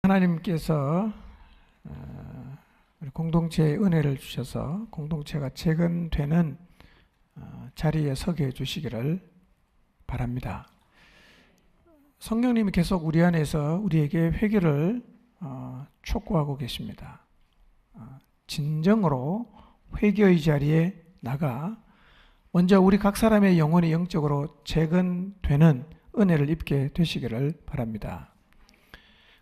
하나님께서 공동체에 은혜를 주셔서 공동체가 재건되는 자리에 서게 해주시기를 바랍니다. 성령님이 계속 우리 안에서 우리에게 회개를 촉구하고 계십니다. 진정으로 회개의 자리에 나가 먼저 우리 각 사람의 영혼이 영적으로 재건되는 은혜를 입게 되시기를 바랍니다.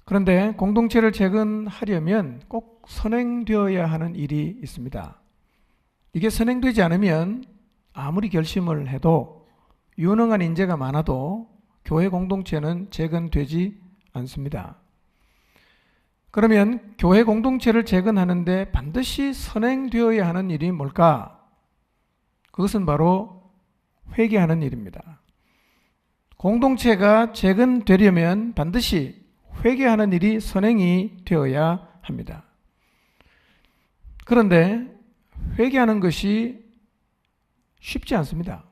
그런데 공동체를 재건하려면 꼭 선행되어야 하는 일이 있습니다. 이게 선행되지 않으면 아무리 결심을 해도 유능한 인재가 많아도 교회 공동체는 재건되지 않습니다. 그러면 교회 공동체를 재건하는데 반드시 선행되어야 하는 일이 뭘까? 그것은 바로 회개하는 일입니다. 공동체가 재건되려면 반드시 회개하는 일이 선행이 되어야 합니다. 그런데 회개하는 것이 쉽지 않습니다.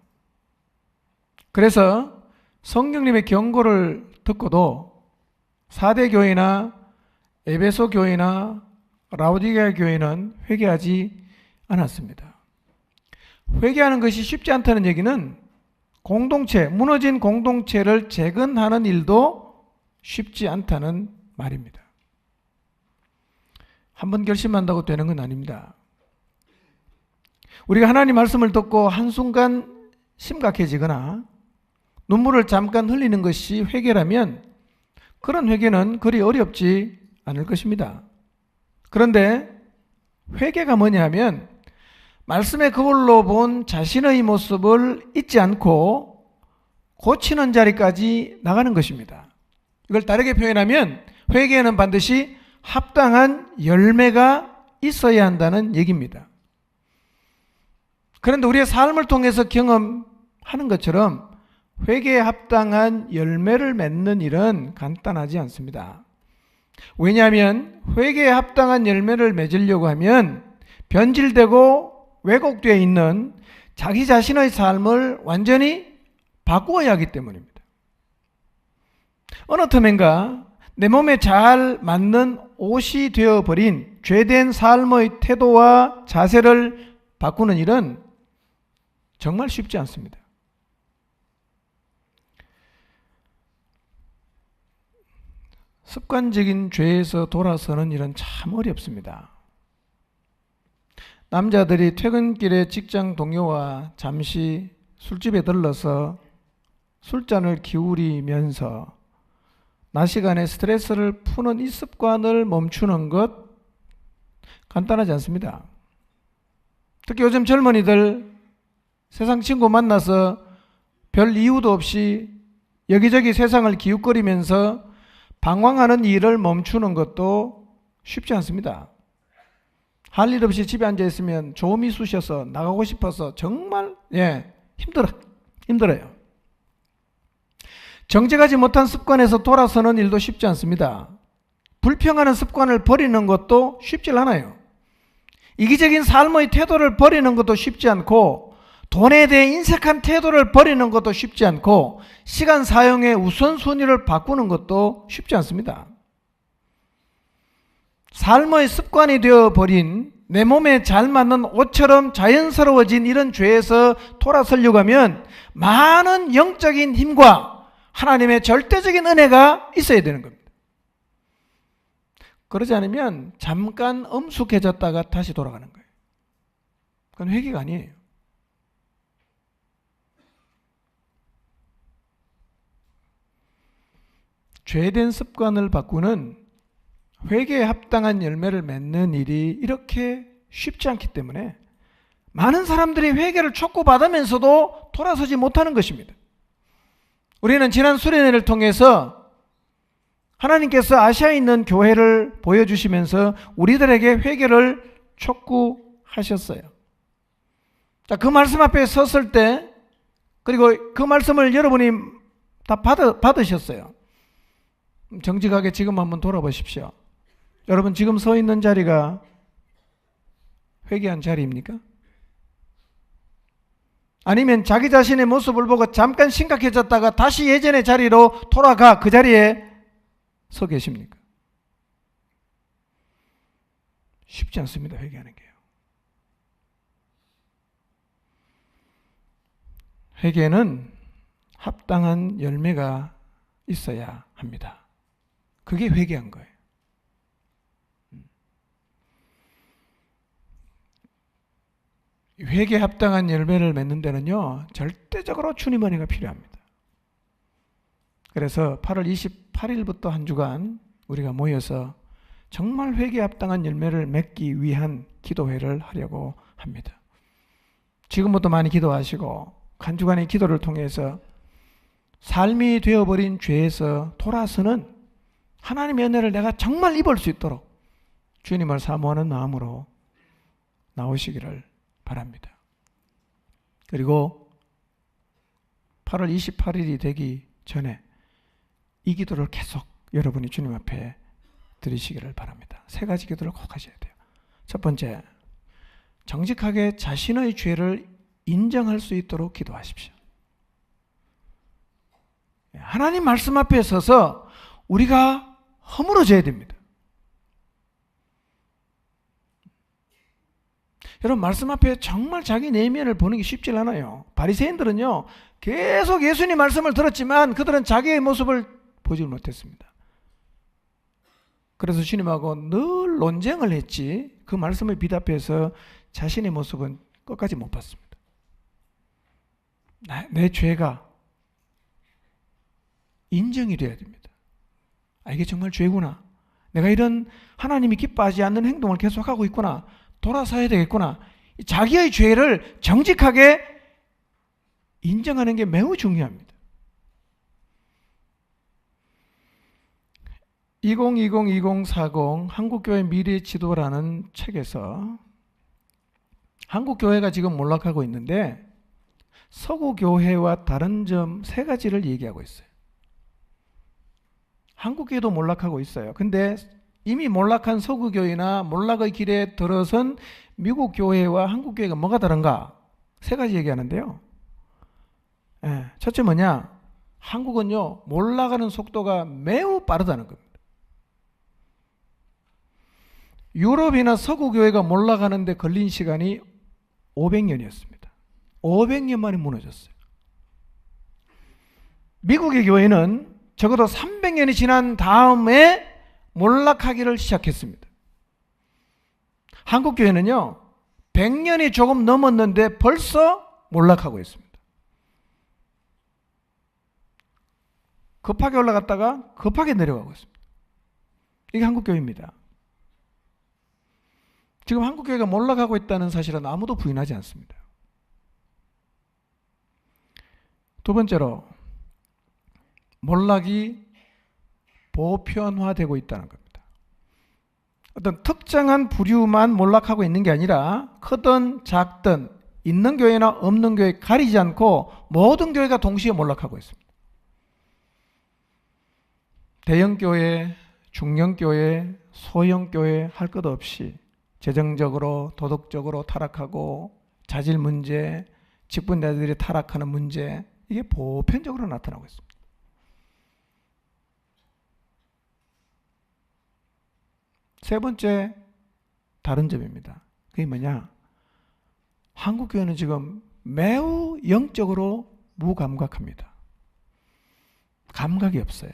그래서 성령님의 경고를 듣고도 사대 교회나 에베소 교회나 라오디게아 교회는 회개하지 않았습니다. 회개하는 것이 쉽지 않다는 얘기는 무너진 공동체를 재건하는 일도 쉽지 않다는 말입니다. 한번 결심한다고 되는 건 아닙니다. 우리가 하나님 말씀을 듣고 한순간 심각해지거나 눈물을 잠깐 흘리는 것이 회개라면 그런 회개는 그리 어렵지 않을 것입니다. 그런데 회개가 뭐냐 하면 말씀의 거울로 본 자신의 모습을 잊지 않고 고치는 자리까지 나가는 것입니다. 이걸 다르게 표현하면 회개에는 반드시 합당한 열매가 있어야 한다는 얘기입니다. 그런데 우리의 삶을 통해서 경험하는 것처럼 회개에 합당한 열매를 맺는 일은 간단하지 않습니다. 왜냐하면 회개에 합당한 열매를 맺으려고 하면 변질되고 왜곡되어 있는 자기 자신의 삶을 완전히 바꾸어야 하기 때문입니다. 어느 틈엔가 내 몸에 잘 맞는 옷이 되어버린 죄된 삶의 태도와 자세를 바꾸는 일은 정말 쉽지 않습니다. 습관적인 죄에서 돌아서는 일은 참 어렵습니다. 남자들이 퇴근길에 직장 동료와 잠시 술집에 들러서 술잔을 기울이면서 낮 시간에 스트레스를 푸는 이 습관을 멈추는 것 간단하지 않습니다. 특히 요즘 젊은이들 세상 친구 만나서 별 이유도 없이 여기저기 세상을 기웃거리면서 방황하는 일을 멈추는 것도 쉽지 않습니다. 할 일 없이 집에 앉아 있으면 조음이 쑤셔서 나가고 싶어서 정말 힘들어요. 정직하지 못한 습관에서 돌아서는 일도 쉽지 않습니다. 불평하는 습관을 버리는 것도 쉽지 않아요. 이기적인 삶의 태도를 버리는 것도 쉽지 않고 돈에 대해 인색한 태도를 버리는 것도 쉽지 않고 시간 사용의 우선순위를 바꾸는 것도 쉽지 않습니다. 삶의 습관이 되어버린 내 몸에 잘 맞는 옷처럼 자연스러워진 이런 죄에서 돌아서려고 하면 많은 영적인 힘과 하나님의 절대적인 은혜가 있어야 되는 겁니다. 그러지 않으면 잠깐 엄숙해졌다가 다시 돌아가는 거예요. 그건 회개가 아니에요. 죄된 습관을 바꾸는 회개에 합당한 열매를 맺는 일이 이렇게 쉽지 않기 때문에 많은 사람들이 회개를 촉구받으면서도 돌아서지 못하는 것입니다. 우리는 지난 수련회를 통해서 하나님께서 아시아에 있는 교회를 보여주시면서 우리들에게 회개를 촉구하셨어요. 자, 그 말씀 앞에 섰을 때 그리고 그 말씀을 여러분이 다 받으셨어요. 정직하게 지금 한번 돌아보십시오. 여러분 지금 서 있는 자리가 회개한 자리입니까? 아니면 자기 자신의 모습을 보고 잠깐 심각해졌다가 다시 예전의 자리로 돌아가 그 자리에 서 계십니까? 쉽지 않습니다. 회개하는 게요. 회개는 합당한 열매가 있어야 합니다. 그게 회개한 거예요. 회개에 합당한 열매를 맺는 데는요, 절대적으로 주님 은혜가 필요합니다. 그래서 8월 28일부터 한 주간 우리가 모여서 정말 회개에 합당한 열매를 맺기 위한 기도회를 하려고 합니다. 지금부터 많이 기도하시고 한 주간의 기도를 통해서 삶이 되어버린 죄에서 돌아서는 하나님의 은혜를 내가 정말 입을 수 있도록 주님을 사모하는 마음으로 나오시기를 바랍니다. 그리고 8월 28일이 되기 전에 이 기도를 계속 여러분이 주님 앞에 드리시기를 바랍니다. 세 가지 기도를 꼭 하셔야 돼요. 첫 번째, 정직하게 자신의 죄를 인정할 수 있도록 기도하십시오. 하나님 말씀 앞에 서서 우리가 허물어져야 됩니다. 여러분, 말씀 앞에 정말 자기 내면을 보는 게 쉽지 않아요. 바리새인들은요, 계속 예수님 말씀을 들었지만 그들은 자기의 모습을 보지 못했습니다. 그래서 주님하고 늘 논쟁을 했지 그 말씀에 비답해서 자신의 모습은 끝까지 못 봤습니다. 내 죄가 인정이 돼야 됩니다. 이게 정말 죄구나. 내가 이런 하나님이 기뻐하지 않는 행동을 계속하고 있구나. 돌아서야 되겠구나. 자기의 죄를 정직하게 인정하는 게 매우 중요합니다. 2020-2040 한국교회 미래 지도라는 책에서 한국교회가 지금 몰락하고 있는데 서구교회와 다른 점 세 가지를 얘기하고 있어요. 한국교회도 몰락하고 있어요. 근데 이미 몰락한 서구교회나 몰락의 길에 들어선 미국 교회와 한국 교회가 뭐가 다른가? 세 가지 얘기하는데요. 첫째 뭐냐? 한국은요, 몰락하는 속도가 매우 빠르다는 겁니다. 유럽이나 서구교회가 몰락하는데 걸린 시간이 500년이었습니다. 500년 만에 무너졌어요. 미국의 교회는 적어도 300년이 지난 다음에 몰락하기를 시작했습니다. 한국 교회는요, 100년이 조금 넘었는데 벌써 몰락하고 있습니다. 급하게 올라갔다가 급하게 내려가고 있습니다. 이게 한국 교회입니다. 지금 한국 교회가 몰락하고 있다는 사실은 아무도 부인하지 않습니다. 두 번째로, 몰락이 보편화되고 있다는 겁니다. 어떤 특정한 부류만 몰락하고 있는 게 아니라 크든 작든 있는 교회나 없는 교회 가리지 않고 모든 교회가 동시에 몰락하고 있습니다. 대형교회, 중형교회, 소형교회 할 것 없이 재정적으로, 도덕적으로 타락하고 자질 문제, 직분자들이 타락하는 문제, 이게 보편적으로 나타나고 있습니다. 세 번째 다른 점입니다. 그게 뭐냐? 한국 교회는 지금 매우 영적으로 무감각합니다. 감각이 없어요.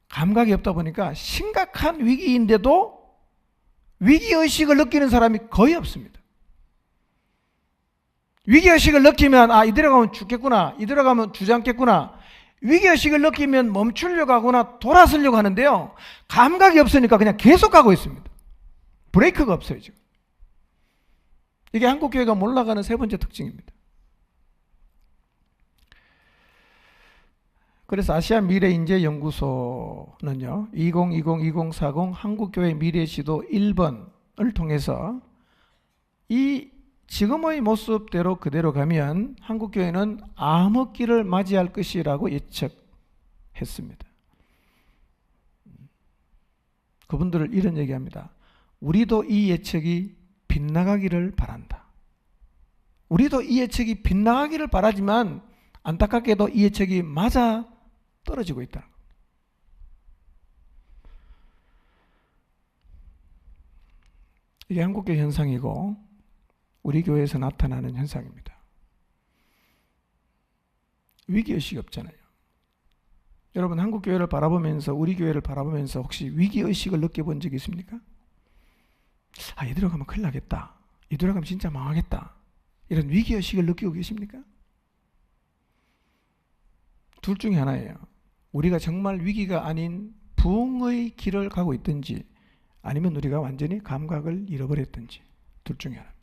감각이 없다 보니까 심각한 위기인데도 위기의식을 느끼는 사람이 거의 없습니다. 위기의식을 느끼면 이대로 가면 죽겠구나, 이대로 가면 주저앉겠구나, 위기의식을 느끼면 멈추려고 하거나 돌아서려고 하는데요, 감각이 없으니까 그냥 계속 가고 있습니다. 브레이크가 없어요. 지금 이게 한국교회가 몰락하는 세 번째 특징입니다. 그래서 아시아 미래인재연구소는요, 2020-2040 한국교회 미래지도 1번을 통해서 이 지금의 모습대로 그대로 가면 한국교회는 암흑기를 맞이할 것이라고 예측했습니다. 그분들을 이런 얘기합니다. 우리도 이 예측이 빗나가기를 바란다. 우리도 이 예측이 빗나가기를 바라지만 안타깝게도 이 예측이 맞아 떨어지고 있다. 이게 한국교회 현상이고 우리 교회에서 나타나는 현상입니다. 위기의식이 없잖아요. 여러분 한국교회를 바라보면서 우리 교회를 바라보면서 혹시 위기의식을 느껴본 적이 있습니까? 이대로 가면 큰일 나겠다. 이대로 가면 진짜 망하겠다. 이런 위기의식을 느끼고 계십니까? 둘 중에 하나예요. 우리가 정말 위기가 아닌 부흥의 길을 가고 있든지 아니면 우리가 완전히 감각을 잃어버렸든지 둘 중에 하나입니다.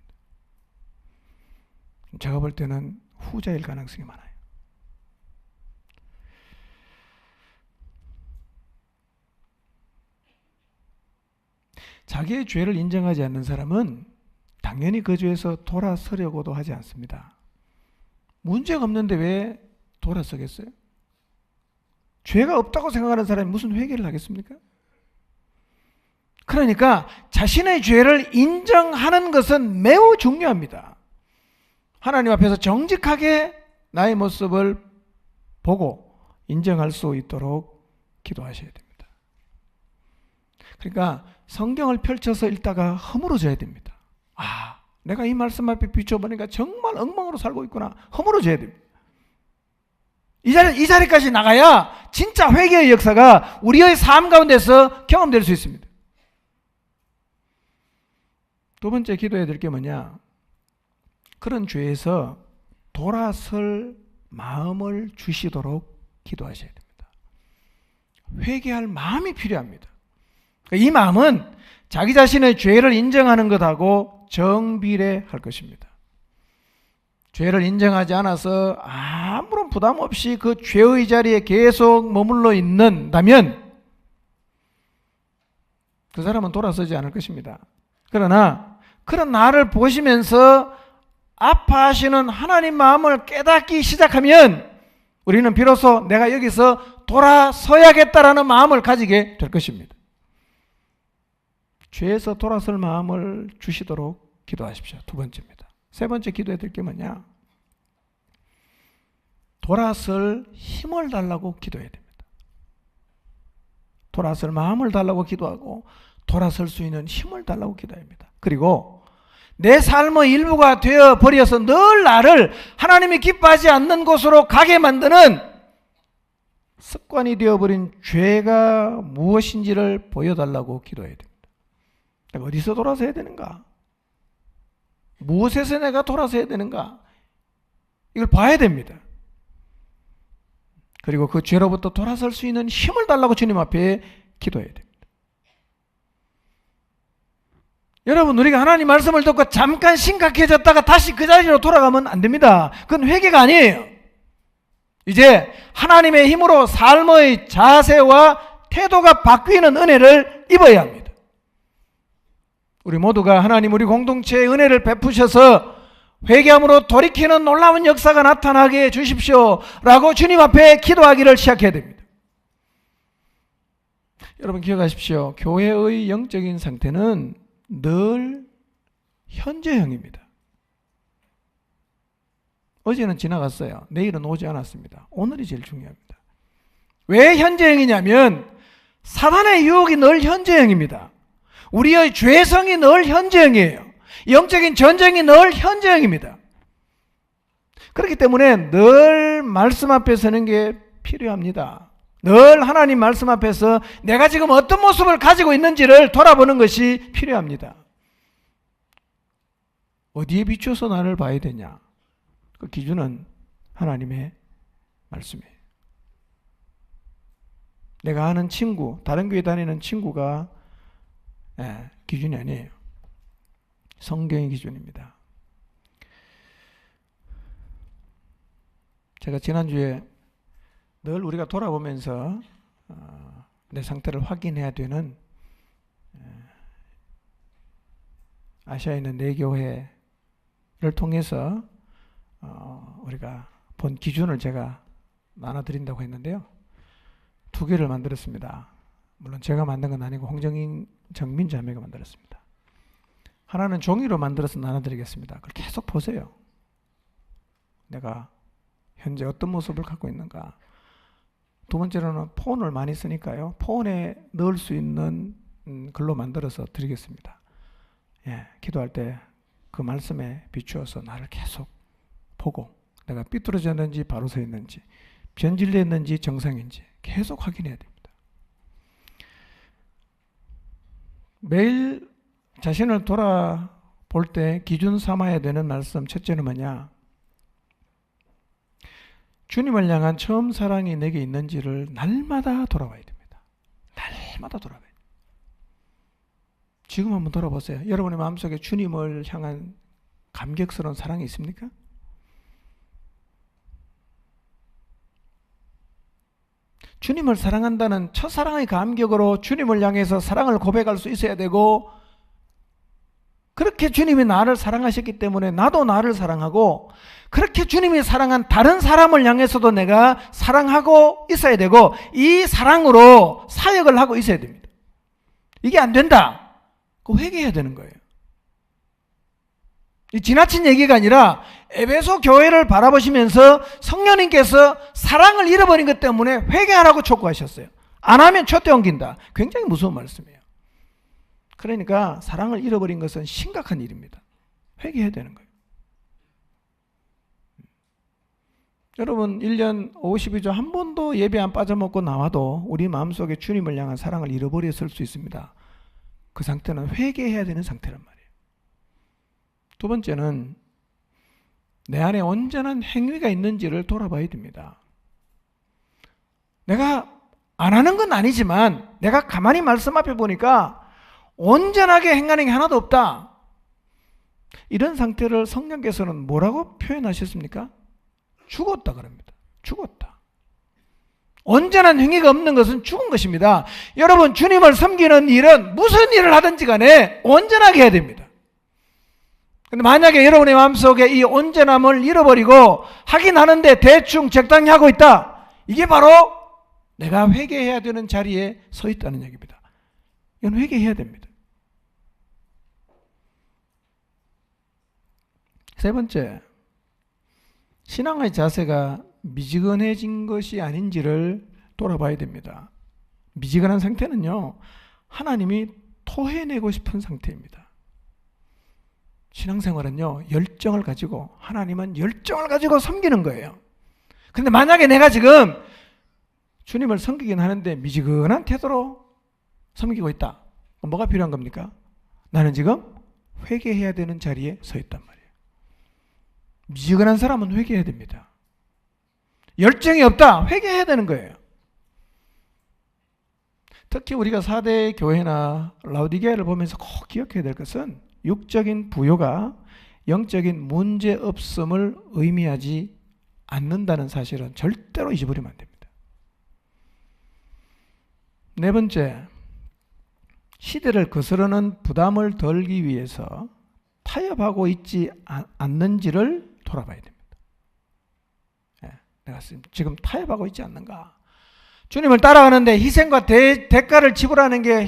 제가 볼 때는 후자일 가능성이 많아요. 자기의 죄를 인정하지 않는 사람은 당연히 그 죄에서 돌아서려고도 하지 않습니다. 문제가 없는데 왜 돌아서겠어요? 죄가 없다고 생각하는 사람이 무슨 회개를 하겠습니까? 그러니까 자신의 죄를 인정하는 것은 매우 중요합니다. 하나님 앞에서 정직하게 나의 모습을 보고 인정할 수 있도록 기도하셔야 됩니다. 그러니까 성경을 펼쳐서 읽다가 허물어져야 됩니다. 내가 이 말씀 앞에 비춰보니까 정말 엉망으로 살고 있구나. 허물어져야 됩니다. 이 자리까지 나가야 진짜 회개의 역사가 우리의 삶 가운데서 경험될 수 있습니다. 두 번째 기도해야 될 게 뭐냐? 그런 죄에서 돌아설 마음을 주시도록 기도하셔야 됩니다. 회개할 마음이 필요합니다. 이 마음은 자기 자신의 죄를 인정하는 것하고 정비례할 것입니다. 죄를 인정하지 않아서 아무런 부담 없이 그 죄의 자리에 계속 머물러 있는다면 그 사람은 돌아서지 않을 것입니다. 그러나 그런 나를 보시면서 아파하시는 하나님 마음을 깨닫기 시작하면 우리는 비로소 내가 여기서 돌아서야겠다라는 마음을 가지게 될 것입니다. 죄에서 돌아설 마음을 주시도록 기도하십시오. 두 번째입니다. 세 번째 기도해야 될 게 뭐냐? 돌아설 힘을 달라고 기도해야 됩니다. 돌아설 마음을 달라고 기도하고 돌아설 수 있는 힘을 달라고 기도합니다. 그리고 내 삶의 일부가 되어버려서 늘 나를 하나님이 기뻐하지 않는 곳으로 가게 만드는 습관이 되어버린 죄가 무엇인지를 보여달라고 기도해야 됩니다. 내가 어디서 돌아서야 되는가? 무엇에서 내가 돌아서야 되는가? 이걸 봐야 됩니다. 그리고 그 죄로부터 돌아설 수 있는 힘을 달라고 주님 앞에 기도해야 됩니다. 여러분, 우리가 하나님 말씀을 듣고 잠깐 심각해졌다가 다시 그 자리로 돌아가면 안 됩니다. 그건 회개가 아니에요. 이제 하나님의 힘으로 삶의 자세와 태도가 바뀌는 은혜를 입어야 합니다. 우리 모두가 하나님 우리 공동체의 은혜를 베푸셔서 회개함으로 돌이키는 놀라운 역사가 나타나게 해 주십시오 라고 주님 앞에 기도하기를 시작해야 됩니다. 여러분 기억하십시오. 교회의 영적인 상태는 늘 현재형입니다. 어제는 지나갔어요. 내일은 오지 않았습니다. 오늘이 제일 중요합니다. 왜 현재형이냐면 사단의 유혹이 늘 현재형입니다. 우리의 죄성이 늘 현재형이에요. 영적인 전쟁이 늘 현재형입니다. 그렇기 때문에 늘 말씀 앞에 서는 게 필요합니다. 늘 하나님 말씀 앞에서 내가 지금 어떤 모습을 가지고 있는지를 돌아보는 것이 필요합니다. 어디에 비추어서 나를 봐야 되냐? 그 기준은 하나님의 말씀이에요. 내가 아는 친구, 다른 교회 다니는 친구가 기준이 아니에요. 성경의 기준입니다. 제가 지난주에 늘 우리가 돌아보면서 내 상태를 확인해야 되는 아시아에 있는 네 교회를 통해서 우리가 본 기준을 제가 나눠드린다고 했는데요. 두 개를 만들었습니다. 물론 제가 만든 건 아니고 홍정인, 정민 자매가 만들었습니다. 하나는 종이로 만들어서 나눠드리겠습니다. 그걸 계속 보세요. 내가 현재 어떤 모습을 갖고 있는가. 두 번째로는 폰을 많이 쓰니까요. 폰에 넣을 수 있는 글로 만들어서 드리겠습니다. 기도할 때 그 말씀에 비추어서 나를 계속 보고 내가 삐뚤어졌는지 바로 서 있는지 변질됐는지 정상인지 계속 확인해야 됩니다. 매일 자신을 돌아볼 때 기준 삼아야 되는 말씀 첫째는 뭐냐? 주님을 향한 처음 사랑이 내게 있는지를 날마다 돌아봐야 됩니다. 날마다 돌아봐야 돼요. 지금 한번 돌아보세요. 여러분의 마음속에 주님을 향한 감격스러운 사랑이 있습니까? 주님을 사랑한다는 첫사랑의 감격으로 주님을 향해서 사랑을 고백할 수 있어야 되고, 그렇게 주님이 나를 사랑하셨기 때문에 나도 나를 사랑하고, 그렇게 주님이 사랑한 다른 사람을 향해서도 내가 사랑하고 있어야 되고, 이 사랑으로 사역을 하고 있어야 됩니다. 이게 안 된다. 그 회개해야 되는 거예요. 이 지나친 얘기가 아니라 에베소 교회를 바라보시면서 성령님께서 사랑을 잃어버린 것 때문에 회개하라고 촉구하셨어요. 안 하면 촛대 옮긴다. 굉장히 무서운 말씀이에요. 그러니까 사랑을 잃어버린 것은 심각한 일입니다. 회개해야 되는 거예요. 여러분 1년 52주 한 번도 예배 안 빠져먹고 나와도 우리 마음속에 주님을 향한 사랑을 잃어버렸을 수 있습니다. 그 상태는 회개해야 되는 상태란 말이에요. 두 번째는 내 안에 온전한 행위가 있는지를 돌아봐야 됩니다. 내가 안 하는 건 아니지만 내가 가만히 말씀 앞에 보니까 온전하게 행하는 게 하나도 없다. 이런 상태를 성령께서는 뭐라고 표현하셨습니까? 죽었다 그럽니다. 죽었다. 온전한 행위가 없는 것은 죽은 것입니다. 여러분 주님을 섬기는 일은 무슨 일을 하든지 간에 온전하게 해야 됩니다. 근데 만약에 여러분의 마음속에 이 온전함을 잃어버리고 하긴 하는데 대충 적당히 하고 있다. 이게 바로 내가 회개해야 되는 자리에 서 있다는 얘기입니다. 이건 회개해야 됩니다. 세 번째, 신앙의 자세가 미지근해진 것이 아닌지를 돌아봐야 됩니다. 미지근한 상태는요, 하나님이 토해내고 싶은 상태입니다. 신앙생활은요, 열정을 가지고, 하나님은 열정을 가지고 섬기는 거예요. 그런데 만약에 내가 지금 주님을 섬기긴 하는데 미지근한 태도로 섬기고 있다. 뭐가 필요한 겁니까? 나는 지금 회개해야 되는 자리에 서 있단 말이에요. 미지근한 사람은 회개해야 됩니다. 열정이 없다. 회개해야 되는 거예요. 특히 우리가 4대 교회나 라오디게아를 보면서 꼭 기억해야 될 것은 육적인 부요가 영적인 문제 없음을 의미하지 않는다는 사실은 절대로 잊어버리면 안 됩니다. 네 번째, 시대를 거스르는 부담을 덜기 위해서 타협하고 있지 않는지를 돌아봐야 됩니다. 내가 지금 타협하고 있지 않는가? 주님을 따라가는데 희생과 대가를 지불하는 게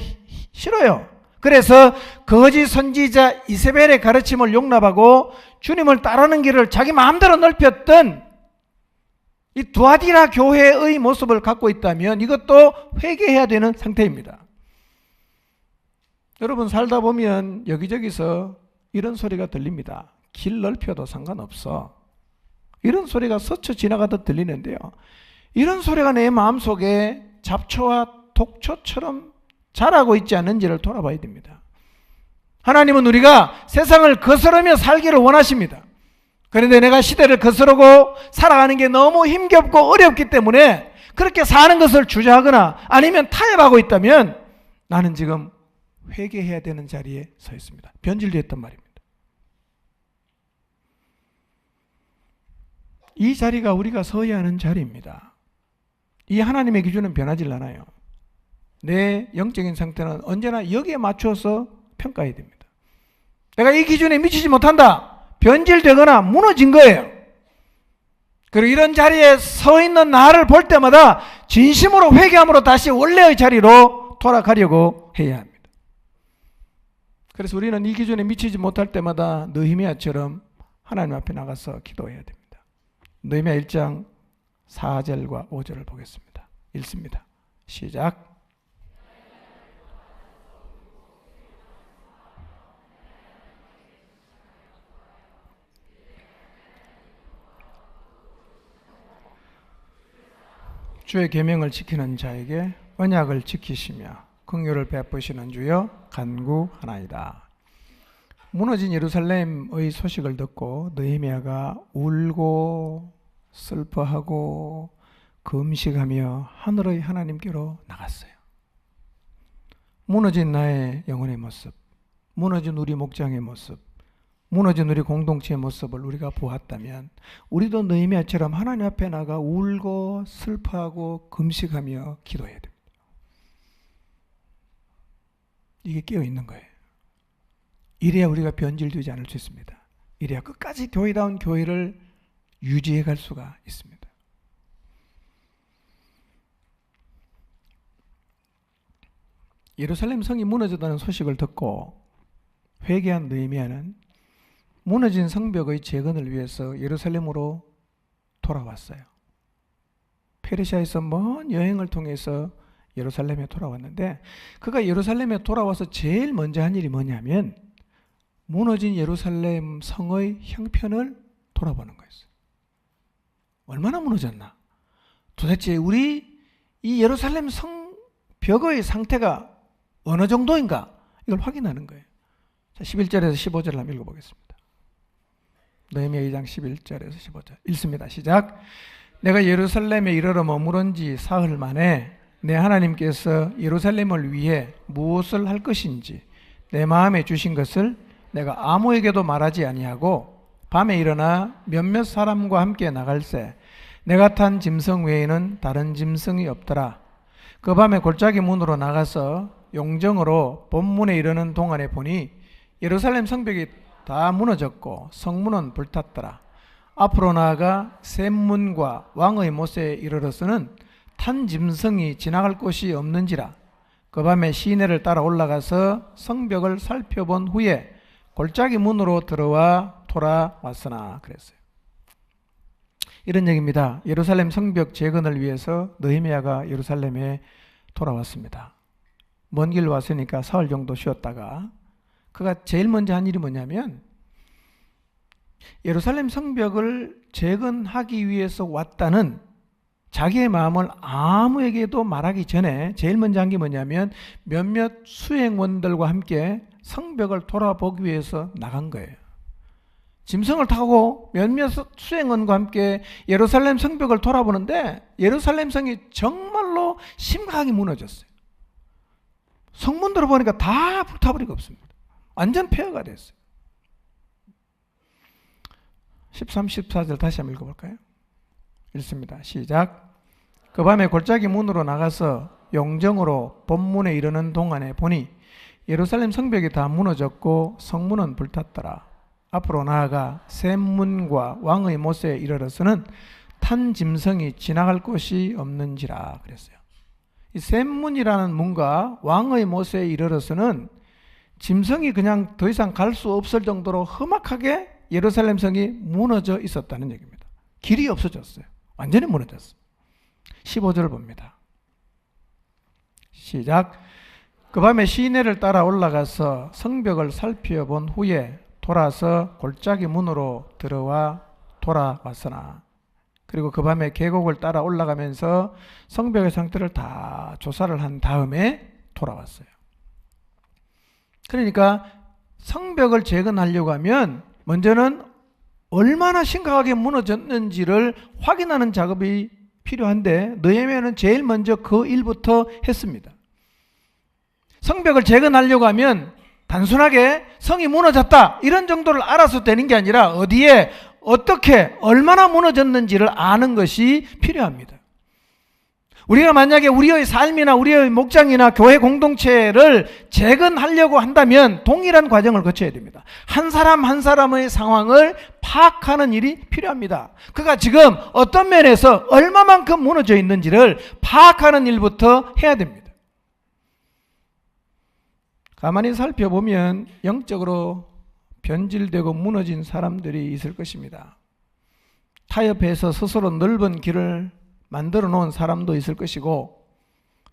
싫어요. 그래서 거짓 선지자 이세벨의 가르침을 용납하고 주님을 따르는 길을 자기 마음대로 넓혔던 이 두아디라 교회의 모습을 갖고 있다면 이것도 회개해야 되는 상태입니다. 여러분 살다 보면 여기저기서 이런 소리가 들립니다. 길 넓혀도 상관없어. 이런 소리가 스쳐 지나가듯 들리는데요. 이런 소리가 내 마음속에 잡초와 독초처럼 자라고 있지 않는지를 돌아봐야 됩니다. 하나님은 우리가 세상을 거스르며 살기를 원하십니다. 그런데 내가 시대를 거스르고 살아가는 게 너무 힘겹고 어렵기 때문에 그렇게 사는 것을 주저하거나 아니면 타협하고 있다면 나는 지금 회개해야 되는 자리에 서 있습니다. 변질됐단 말입니다. 이 자리가 우리가 서야 하는 자리입니다. 이 하나님의 기준은 변하지 않아요. 내 영적인 상태는 언제나 여기에 맞춰서 평가해야 됩니다. 내가 이 기준에 미치지 못한다. 변질되거나 무너진 거예요. 그리고 이런 자리에 서 있는 나를 볼 때마다 진심으로 회개함으로 다시 원래의 자리로 돌아가려고 해야 합니다. 그래서 우리는 이 기준에 미치지 못할 때마다 느헤미야처럼 하나님 앞에 나가서 기도해야 됩니다. 느헤미야 1장 4절과 5절을 보겠습니다. 읽습니다. 시작. 주의 계명을 지키는 자에게 언약을 지키시며 긍휼을 베푸시는 주여 간구하나이다. 무너진 예루살렘의 소식을 듣고 느헤미야가 울고 슬퍼하고 금식하며 하늘의 하나님께로 나갔어요. 무너진 나의 영혼의 모습, 무너진 우리 목장의 모습, 무너진 우리 공동체의 모습을 우리가 보았다면 우리도 느헤미야처럼 하나님 앞에 나가 울고 슬퍼하고 금식하며 기도해야 됩니다. 이게 깨어있는 거예요. 이래야 우리가 변질되지 않을 수 있습니다. 이래야 끝까지 교회다운 교회를 유지해 갈 수가 있습니다. 예루살렘 성이 무너졌다는 소식을 듣고 회개한 느헤미야는 무너진 성벽의 재건을 위해서 예루살렘으로 돌아왔어요. 페르시아에서 먼 여행을 통해서 예루살렘에 돌아왔는데 그가 예루살렘에 돌아와서 제일 먼저 한 일이 뭐냐면 무너진 예루살렘 성의 형편을 돌아보는 거였어요. 얼마나 무너졌나? 도대체 우리 이 예루살렘 성벽의 상태가 어느 정도인가? 이걸 확인하는 거예요. 자, 11절에서 15절을 한번 읽어보겠습니다. 느헤미야 2장 11절에서 15절 읽습니다. 시작. 내가 예루살렘에 이르러 머무른 지 사흘 만에 내 하나님께서 예루살렘을 위해 무엇을 할 것인지 내 마음에 주신 것을 내가 아무에게도 말하지 아니하고 밤에 일어나 몇몇 사람과 함께 나갈새 내가 탄 짐승 외에는 다른 짐승이 없더라. 그 밤에 골짜기 문으로 나가서 용정으로 본문에 이르는 동안에 보니 예루살렘 성벽이 다 무너졌고 성문은 불탔더라. 앞으로 나아가 샘문과 왕의 못에 이르러서는 탄 짐승이 지나갈 곳이 없는지라. 그 밤에 시내를 따라 올라가서 성벽을 살펴본 후에 골짜기 문으로 들어와 돌아왔으나 그랬어요. 이런 얘기입니다. 예루살렘 성벽 재건을 위해서 느헤미야가 예루살렘에 돌아왔습니다. 먼 길 왔으니까 사흘 정도 쉬었다가 그가 제일 먼저 한 일이 뭐냐면 예루살렘 성벽을 재건하기 위해서 왔다는 자기의 마음을 아무에게도 말하기 전에 제일 먼저 한 게 뭐냐면 몇몇 수행원들과 함께 성벽을 돌아보기 위해서 나간 거예요. 짐승을 타고 몇몇 수행원과 함께 예루살렘 성벽을 돌아보는데 예루살렘 성이 정말로 심각하게 무너졌어요. 성문들을 보니까 다 불타버리고 없습니다. 완전 폐허가 됐어요. 13, 14절 다시 한번 읽어볼까요? 읽습니다. 시작. 그 밤에 골짜기 문으로 나가서 용정으로 본문에 이르는 동안에 보니 예루살렘 성벽이 다 무너졌고 성문은 불탔더라. 앞으로 나아가 샘문과 왕의 못에 이르러서는 탄 짐승이 지나갈 곳이 없는지라 그랬어요. 이 샘문이라는 문과 왕의 못에 이르러서는 짐승이 그냥 더 이상 갈 수 없을 정도로 험악하게 예루살렘 성이 무너져 있었다는 얘기입니다. 길이 없어졌어요. 완전히 무너졌어요. 15절을 봅니다. 시작. 그 밤에 시내를 따라 올라가서 성벽을 살펴본 후에 돌아서 골짜기 문으로 들어와 돌아왔으나 그리고 그 밤에 계곡을 따라 올라가면서 성벽의 상태를 다 조사를 한 다음에 돌아왔어요. 그러니까 성벽을 재건하려고 하면 먼저는 얼마나 심각하게 무너졌는지를 확인하는 작업이 필요한데 느헤미야는 제일 먼저 그 일부터 했습니다. 성벽을 재건하려고 하면 단순하게 성이 무너졌다 이런 정도를 알아서 되는 게 아니라 어디에 어떻게 얼마나 무너졌는지를 아는 것이 필요합니다. 우리가 만약에 우리의 삶이나 우리의 목장이나 교회 공동체를 재건하려고 한다면 동일한 과정을 거쳐야 됩니다. 한 사람 한 사람의 상황을 파악하는 일이 필요합니다. 그가 지금 어떤 면에서 얼마만큼 무너져 있는지를 파악하는 일부터 해야 됩니다. 가만히 살펴보면 영적으로 변질되고 무너진 사람들이 있을 것입니다. 타협해서 스스로 넓은 길을 만들어 놓은 사람도 있을 것이고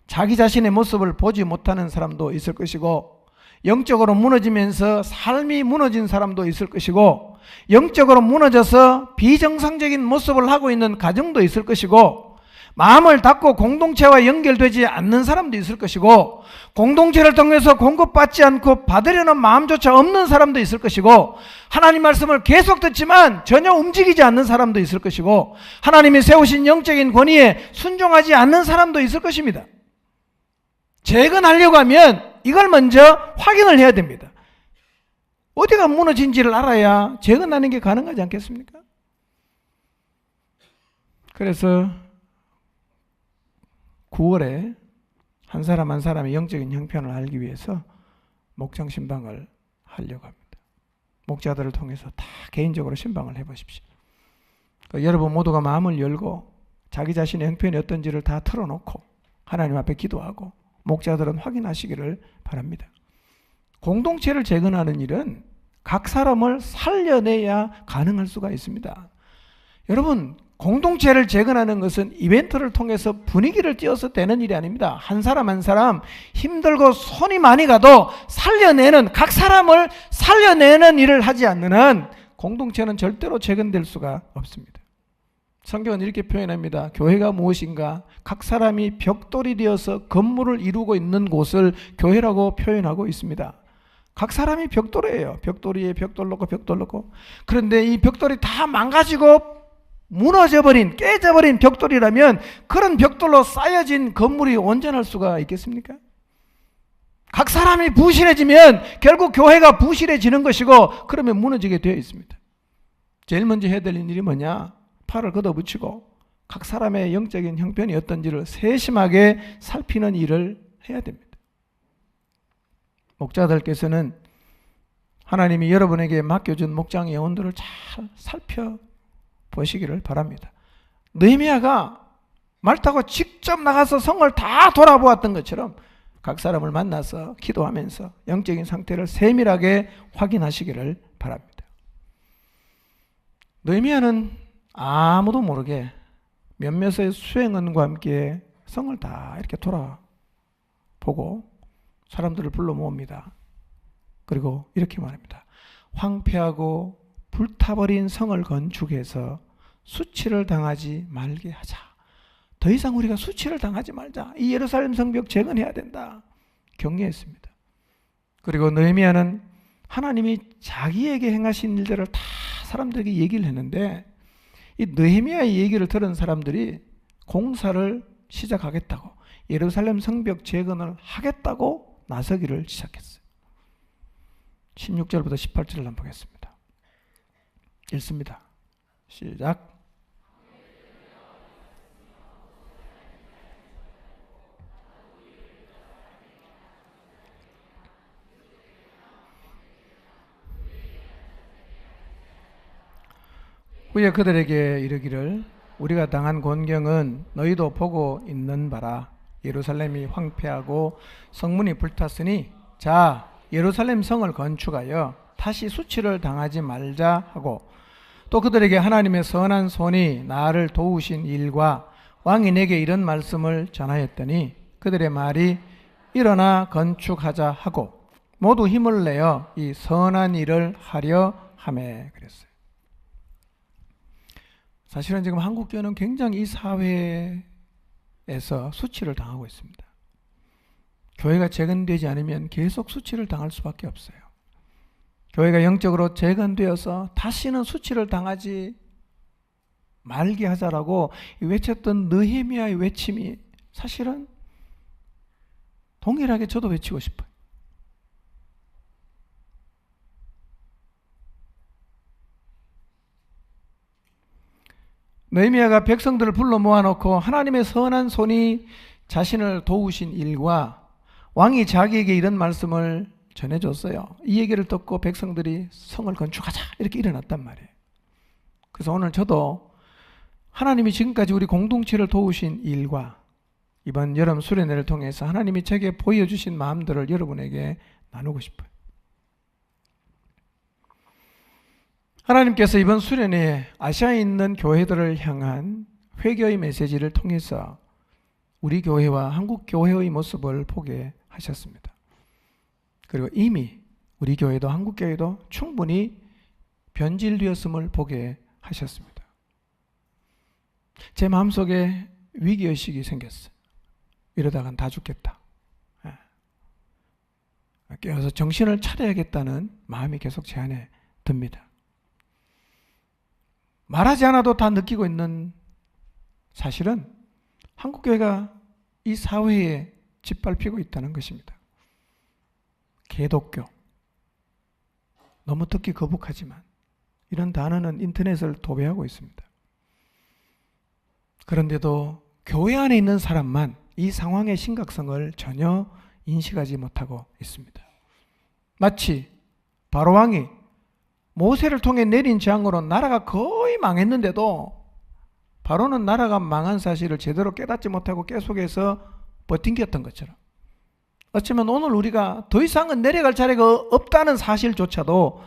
자기 자신의 모습을 보지 못하는 사람도 있을 것이고 영적으로 무너지면서 삶이 무너진 사람도 있을 것이고 영적으로 무너져서 비정상적인 모습을 하고 있는 가정도 있을 것이고 마음을 닫고 공동체와 연결되지 않는 사람도 있을 것이고, 공동체를 통해서 공급받지 않고 받으려는 마음조차 없는 사람도 있을 것이고, 하나님 말씀을 계속 듣지만 전혀 움직이지 않는 사람도 있을 것이고, 하나님이 세우신 영적인 권위에 순종하지 않는 사람도 있을 것입니다. 재건하려고 하면 이걸 먼저 확인을 해야 됩니다. 어디가 무너진지를 알아야 재건하는 게 가능하지 않겠습니까? 그래서 9월에 한 사람 한 사람의 영적인 형편을 알기 위해서 목장 신방을 하려고 합니다. 목자들을 통해서 다 개인적으로 신방을 해보십시오. 그러니까 여러분 모두가 마음을 열고 자기 자신의 형편이 어떤지를 다 털어놓고 하나님 앞에 기도하고 목자들은 확인하시기를 바랍니다. 공동체를 재건하는 일은 각 사람을 살려내야 가능할 수가 있습니다. 여러분, 공동체를 재건하는 것은 이벤트를 통해서 분위기를 띄워서 되는 일이 아닙니다. 한 사람 한 사람 힘들고 손이 많이 가도 살려내는, 각 사람을 살려내는 일을 하지 않는 한 공동체는 절대로 재건될 수가 없습니다. 성경은 이렇게 표현합니다. 교회가 무엇인가? 각 사람이 벽돌이 되어서 건물을 이루고 있는 곳을 교회라고 표현하고 있습니다. 각 사람이 벽돌이에요. 벽돌 위에 벽돌 놓고 벽돌 놓고. 그런데 이 벽돌이 다 망가지고 무너져버린, 깨져버린 벽돌이라면 그런 벽돌로 쌓여진 건물이 온전할 수가 있겠습니까? 각 사람이 부실해지면 결국 교회가 부실해지는 것이고, 그러면 무너지게 되어 있습니다. 제일 먼저 해야 될 일이 뭐냐? 팔을 걷어붙이고 각 사람의 영적인 형편이 어떤지를 세심하게 살피는 일을 해야 됩니다. 목자들께서는 하나님이 여러분에게 맡겨준 목장 예언들을 잘 살펴보시기를 바랍니다. 느헤미야가 말 타고 직접 나가서 성을 다 돌아보았던 것처럼 각 사람을 만나서 기도하면서 영적인 상태를 세밀하게 확인하시기를 바랍니다. 느헤미야는 아무도 모르게 몇몇의 수행원과 함께 성을 다 이렇게 돌아보고 사람들을 불러 모읍니다. 그리고 이렇게 말합니다. 황폐하고 불타버린 성을 건축해서 수치를 당하지 말게 하자. 더 이상 우리가 수치를 당하지 말자. 이 예루살렘 성벽 재건해야 된다. 격려했습니다. 그리고 느헤미야는 하나님이 자기에게 행하신 일들을 다 사람들에게 얘기를 했는데, 이 느헤미야의 얘기를 들은 사람들이 공사를 시작하겠다고, 예루살렘 성벽 재건을 하겠다고 나서기를 시작했어요. 16절부터 18절을 한번 보겠습니다. 읽습니다. 시작. 후에 그들에게 이르기를 우리가 당한 곤경은 너희도 보고 있는 바라. 예루살렘이 황폐하고 성문이 불탔으니 자 예루살렘 성을 건축하여 다시 수치를 당하지 말자 하고, 또 그들에게 하나님의 선한 손이 나를 도우신 일과 왕이 내게 이런 말씀을 전하였더니 그들의 말이 일어나 건축하자 하고 모두 힘을 내어 이 선한 일을 하려 하매 그랬어요. 사실은 지금 한국교회는 굉장히 이 사회에서 수치를 당하고 있습니다. 교회가 재건되지 않으면 계속 수치를 당할 수밖에 없어요. 교회가 영적으로 재건되어서 다시는 수치를 당하지 말게 하자라고 외쳤던 느헤미야의 외침이 사실은 동일하게 저도 외치고 싶어요. 느헤미야가 백성들을 불러 모아놓고 하나님의 선한 손이 자신을 도우신 일과 왕이 자기에게 이런 말씀을 전해줬어요. 이 얘기를 듣고 백성들이 성을 건축하자 이렇게 일어났단 말이에요. 그래서 오늘 저도 하나님이 지금까지 우리 공동체를 도우신 일과 이번 여름 수련회를 통해서 하나님이 제게 보여주신 마음들을 여러분에게 나누고 싶어요. 하나님께서 이번 수련회에 아시아에 있는 교회들을 향한 회개의 메시지를 통해서 우리 교회와 한국 교회의 모습을 보게 하셨습니다. 그리고 이미 우리 교회도 한국 교회도 충분히 변질되었음을 보게 하셨습니다. 제 마음속에 위기의식이 생겼어요. 이러다간 다 죽겠다. 깨어서 정신을 차려야겠다는 마음이 계속 제 안에 듭니다. 말하지 않아도 다 느끼고 있는 사실은 한국교회가 이 사회에 짓밟히고 있다는 것입니다. 개독교. 너무 듣기 거북하지만 이런 단어는 인터넷을 도배하고 있습니다. 그런데도 교회 안에 있는 사람만 이 상황의 심각성을 전혀 인식하지 못하고 있습니다. 마치 바로왕이 모세를 통해 내린 재앙으로 나라가 거의 망했는데도 바로는 나라가 망한 사실을 제대로 깨닫지 못하고 계속해서 버틴겼던 것처럼, 어쩌면 오늘 우리가 더 이상은 내려갈 자리가 없다는 사실조차도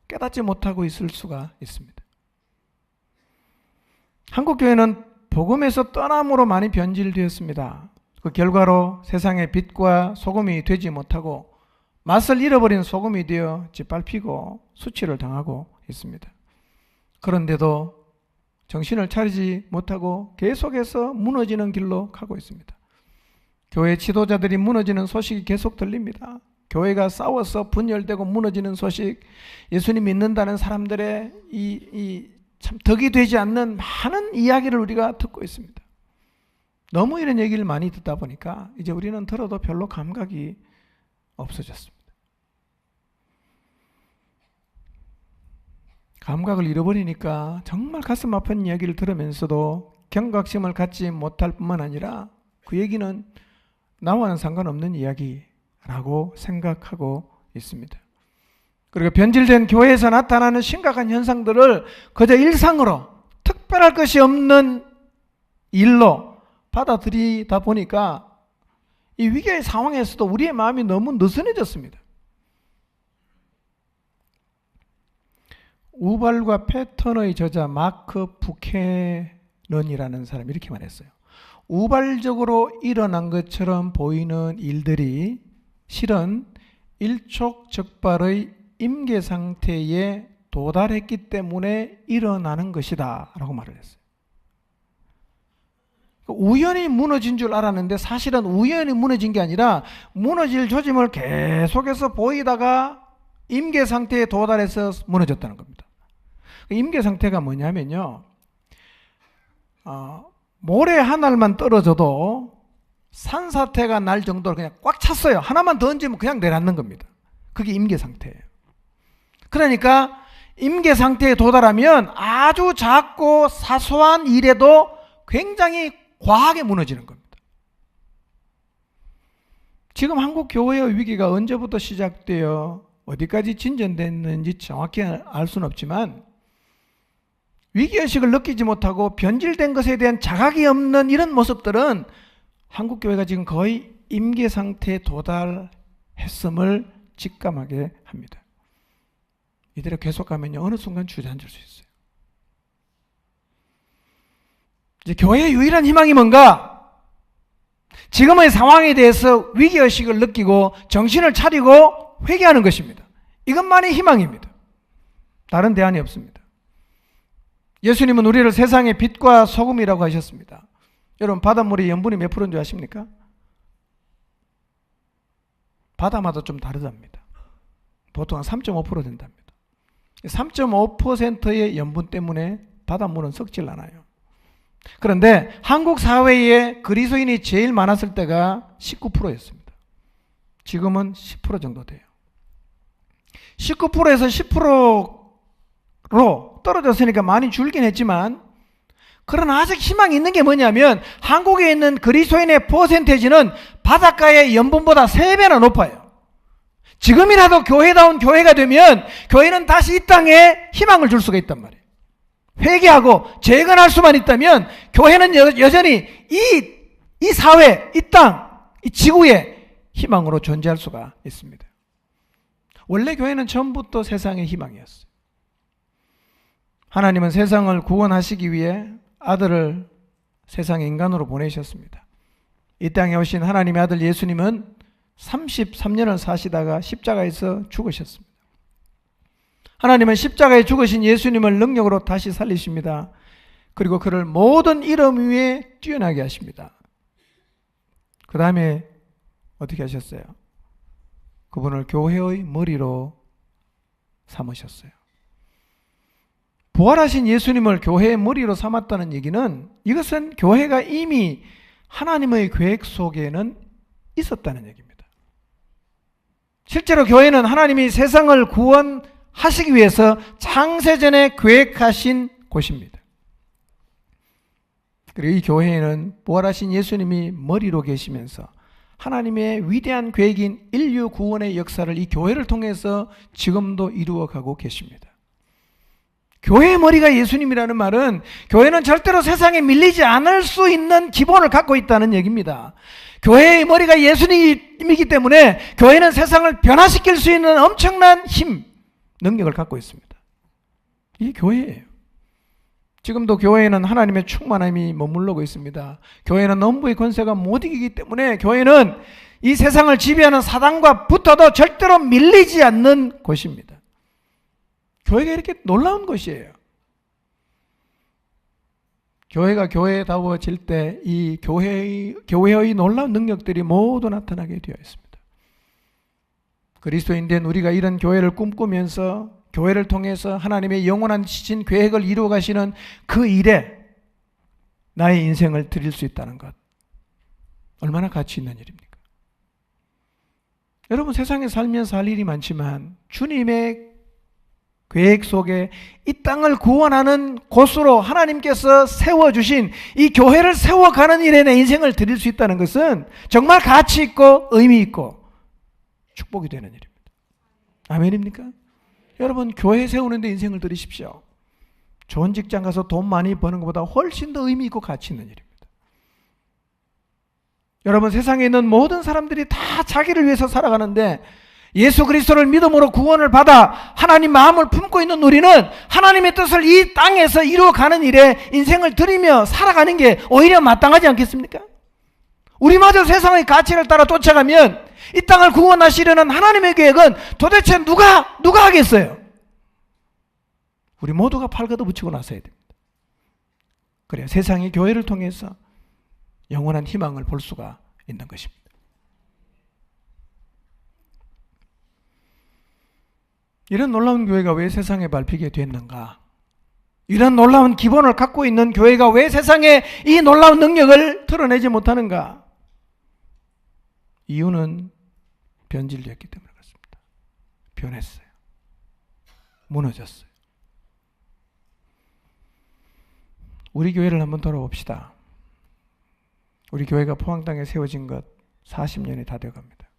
깨닫지 못하고 있을 수가 있습니다. 한국교회는 복음에서 떠남으로 많이 변질되었습니다. 그 결과로 세상의 빛과 소금이 되지 못하고 맛을 잃어버린 소금이 되어 짓밟히고 수치를 당하고 있습니다. 그런데도 정신을 차리지 못하고 계속해서 무너지는 길로 가고 있습니다. 교회 지도자들이 무너지는 소식이 계속 들립니다. 교회가 싸워서 분열되고 무너지는 소식, 예수님 믿는다는 사람들의 참 덕이 되지 않는 많은 이야기를 우리가 듣고 있습니다. 너무 이런 얘기를 많이 듣다 보니까 이제 우리는 들어도 별로 감각이 없어졌습니다. 감각을 잃어버리니까 정말 가슴 아픈 이야기를 들으면서도 경각심을 갖지 못할 뿐만 아니라 그 얘기는 나와는 상관없는 이야기라고 생각하고 있습니다. 그리고 변질된 교회에서 나타나는 심각한 현상들을 그저 일상으로 특별할 것이 없는 일로 받아들이다 보니까 이 위기의 상황에서도 우리의 마음이 너무 느슨해졌습니다. 우발과 패턴의 저자 마크 부캐넌이라는 사람이 이렇게 말했어요. 우발적으로 일어난 것처럼 보이는 일들이 실은 일촉즉발의 임계 상태에 도달했기 때문에 일어나는 것이다 라고 말을 했어요. 우연히 무너진 줄 알았는데 사실은 우연히 무너진 게 아니라 무너질 조짐을 계속해서 보이다가 임계 상태에 도달해서 무너졌다는 겁니다. 임계 상태가 뭐냐면요, 모래 하나만 떨어져도 산사태가 날 정도로 그냥 꽉 찼어요. 하나만 더 얹으면 그냥 내려앉는 겁니다. 그게 임계 상태예요. 그러니까 임계 상태에 도달하면 아주 작고 사소한 일에도 굉장히 과하게 무너지는 겁니다. 지금 한국 교회의 위기가 언제부터 시작되어 어디까지 진전됐는지 정확히 알 수는 없지만 위기의식을 느끼지 못하고 변질된 것에 대한 자각이 없는 이런 모습들은 한국 교회가 지금 거의 임계 상태에 도달했음을 직감하게 합니다. 이대로 계속 가면요, 어느 순간 주저앉을 수 있어요. 이제 교회의 유일한 희망이 뭔가? 지금의 상황에 대해서 위기의식을 느끼고 정신을 차리고 회개하는 것입니다. 이것만이 희망입니다. 다른 대안이 없습니다. 예수님은 우리를 세상의 빛과 소금이라고 하셨습니다. 여러분, 바닷물의 염분이 몇 프로인 줄 아십니까? 바다마다 좀 다르답니다. 보통 한 3.5% 된답니다. 3.5%의 염분 때문에 바닷물은 썩질 않아요. 그런데 한국 사회에 그리스도인이 제일 많았을 때가 19%였습니다. 지금은 10% 정도 돼요. 19%에서 10%로 떨어졌으니까 많이 줄긴 했지만, 그러나 아직 희망이 있는 게 뭐냐면 한국에 있는 그리스도인의 퍼센테이지는 바닷가의 염분보다 3배나 높아요. 지금이라도 교회다운 교회가 되면 교회는 다시 이 땅에 희망을 줄 수가 있단 말이에요. 회개하고 재건할 수만 있다면 교회는 여전히 이 사회, 이 땅, 이 지구에 희망으로 존재할 수가 있습니다. 원래 교회는 처음부터 세상의 희망이었어요. 하나님은 세상을 구원하시기 위해 아들을 세상의 인간으로 보내셨습니다. 이 땅에 오신 하나님의 아들 예수님은 33년을 사시다가 십자가에서 죽으셨습니다. 하나님은 십자가에 죽으신 예수님을 능력으로 다시 살리십니다. 그리고 그를 모든 이름 위에 뛰어나게 하십니다. 그 다음에 어떻게 하셨어요? 그분을 교회의 머리로 삼으셨어요. 부활하신 예수님을 교회의 머리로 삼았다는 얘기는, 이것은 교회가 이미 하나님의 계획 속에는 있었다는 얘기입니다. 실제로 교회는 하나님이 세상을 구원하시기 위해서 창세전에 계획하신 곳입니다. 그리고 이 교회에는 부활하신 예수님이 머리로 계시면서 하나님의 위대한 계획인 인류 구원의 역사를 이 교회를 통해서 지금도 이루어가고 계십니다. 교회의 머리가 예수님이라는 말은 교회는 절대로 세상에 밀리지 않을 수 있는 기본을 갖고 있다는 얘기입니다. 교회의 머리가 예수님이기 때문에 교회는 세상을 변화시킬 수 있는 엄청난 힘, 능력을 갖고 있습니다. 이게 교회예요. 지금도 교회에는 하나님의 충만함이 머무르고 있습니다. 교회는 넘부의 권세가 못 이기기 때문에 교회는 이 세상을 지배하는 사단과 붙어도 절대로 밀리지 않는 곳입니다. 교회가 이렇게 놀라운 것이에요. 교회가 교회다워질 때 이 교회의 놀라운 능력들이 모두 나타나게 되어 있습니다. 그리스도인된 우리가 이런 교회를 꿈꾸면서 교회를 통해서 하나님의 영원한 지신 계획을 이루어 가시는 그 일에 나의 인생을 드릴 수 있다는 것, 얼마나 가치 있는 일입니까? 여러분, 세상에 살면서 할 일이 많지만 주님의 계획 속에 이 땅을 구원하는 곳으로 하나님께서 세워주신 이 교회를 세워가는 일에 내 인생을 드릴 수 있다는 것은 정말 가치 있고 의미 있고 축복이 되는 일입니다. 아멘입니까? 여러분, 교회 세우는 데 인생을 드리십시오. 좋은 직장 가서 돈 많이 버는 것보다 훨씬 더 의미 있고 가치 있는 일입니다. 여러분, 세상에 있는 모든 사람들이 다 자기를 위해서 살아가는데 예수 그리스도를 믿음으로 구원을 받아 하나님 마음을 품고 있는 우리는 하나님의 뜻을 이 땅에서 이루어가는 일에 인생을 들이며 살아가는 게 오히려 마땅하지 않겠습니까? 우리마저 세상의 가치를 따라 쫓아가면 이 땅을 구원하시려는 하나님의 계획은 도대체 누가 하겠어요? 우리 모두가 팔 걷어붙이고 나서야 됩니다. 그래야 세상의 교회를 통해서 영원한 희망을 볼 수가 있는 것입니다. 이런 놀라운 교회가 왜 세상에 밟히게 됐는가? 이런 놀라운 기본을 갖고 있는 교회가 왜 세상에 이 놀라운 능력을 드러내지 못하는가? 이유는 변질되었기 때문에 그렇습니다. 변했어요. 무너졌어요. 우리 교회를 한번 돌아봅시다. 우리 교회가 포항 땅에 세워진 것 40년이 다 되어갑니다.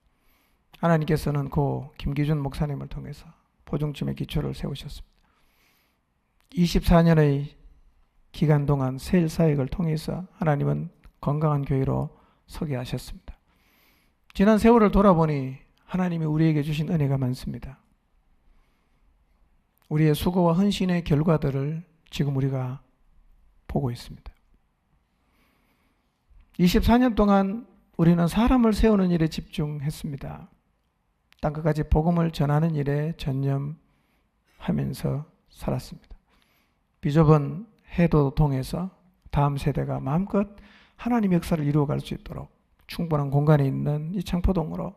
하나님께서는 고 김기준 목사님을 통해서 포중쯤의 기초를 세우셨습니다. 24년의 기간 동안 세일 사역을 통해서 하나님은 건강한 교회로 서게 하셨습니다. 지난 세월을 돌아보니 하나님이 우리에게 주신 은혜가 많습니다. 우리의 수고와 헌신의 결과들을 지금 우리가 보고 있습니다. 24년 동안 우리는 사람을 세우는 일에 집중했습니다. 땅끝까지 복음을 전하는 일에 전념하면서 살았습니다. 비좁은 해도 통해서 다음 세대가 마음껏 하나님의 역사를 이루어갈 수 있도록 충분한 공간에 있는 이 창포동으로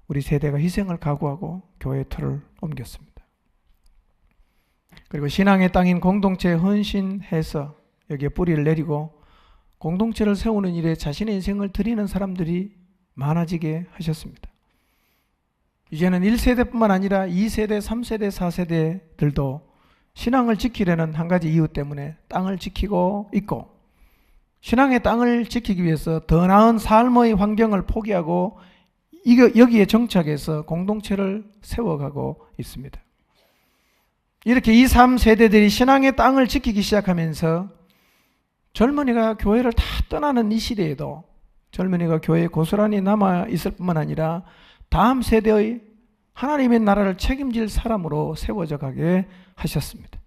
우리 세대가 희생을 각오하고 교회의 틀을 옮겼습니다. 그리고 신앙의 땅인 공동체에 헌신해서 여기에 뿌리를 내리고 공동체를 세우는 일에 자신의 인생을 드리는 사람들이 많아지게 하셨습니다. 이제는 1세대뿐만 아니라 2세대, 3세대, 4세대들도 신앙을 지키려는 한 가지 이유 때문에 땅을 지키고 있고, 신앙의 땅을 지키기 위해서 더 나은 삶의 환경을 포기하고 여기에 정착해서 공동체를 세워가고 있습니다. 이렇게 2, 3세대들이 신앙의 땅을 지키기 시작하면서 젊은이가 교회를 다 떠나는 이 시대에도 젊은이가 교회에 고스란히 남아 있을 뿐만 아니라 다음 세대의 하나님의 나라를 책임질 사람으로 세워져 가게 하셨습니다.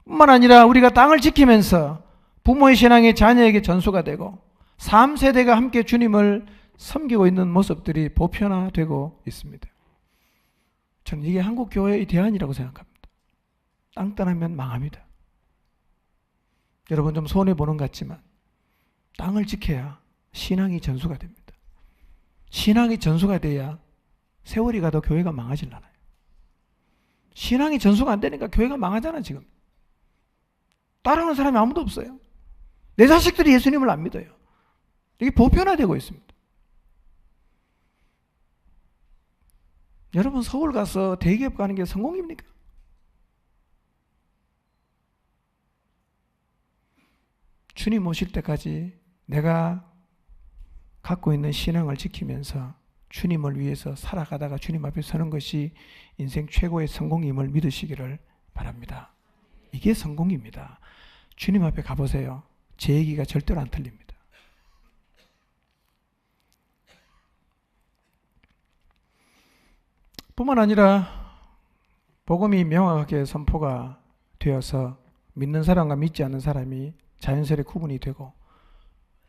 뿐만 아니라 우리가 땅을 지키면서 부모의 신앙이 자녀에게 전수가 되고 3세대가 함께 주님을 섬기고 있는 모습들이 보편화되고 있습니다. 저는 이게 한국 교회의 대안이라고 생각합니다. 땅 떠나면 망합니다. 여러분 좀 손해보는 것 같지만 땅을 지켜야 신앙이 전수가 됩니다. 신앙이 전수가 돼야 세월이 가도 교회가 망하질 않아요. 신앙이 전수가 안 되니까 교회가 망하잖아 지금. 따라오는 사람이 아무도 없어요. 내 자식들이 예수님을 안 믿어요. 이게 보편화되고 있습니다. 여러분 서울 가서 대기업 가는 게 성공입니까? 주님 오실 때까지 내가 갖고 있는 신앙을 지키면서 주님을 위해서 살아가다가 주님 앞에 서는 것이 인생 최고의 성공임을 믿으시기를 바랍니다. 이게 성공입니다. 주님 앞에 가보세요. 제 얘기가 절대로 안 틀립니다. 뿐만 아니라 복음이 명확하게 선포가 되어서 믿는 사람과 믿지 않는 사람이 자연스레 구분이 되고,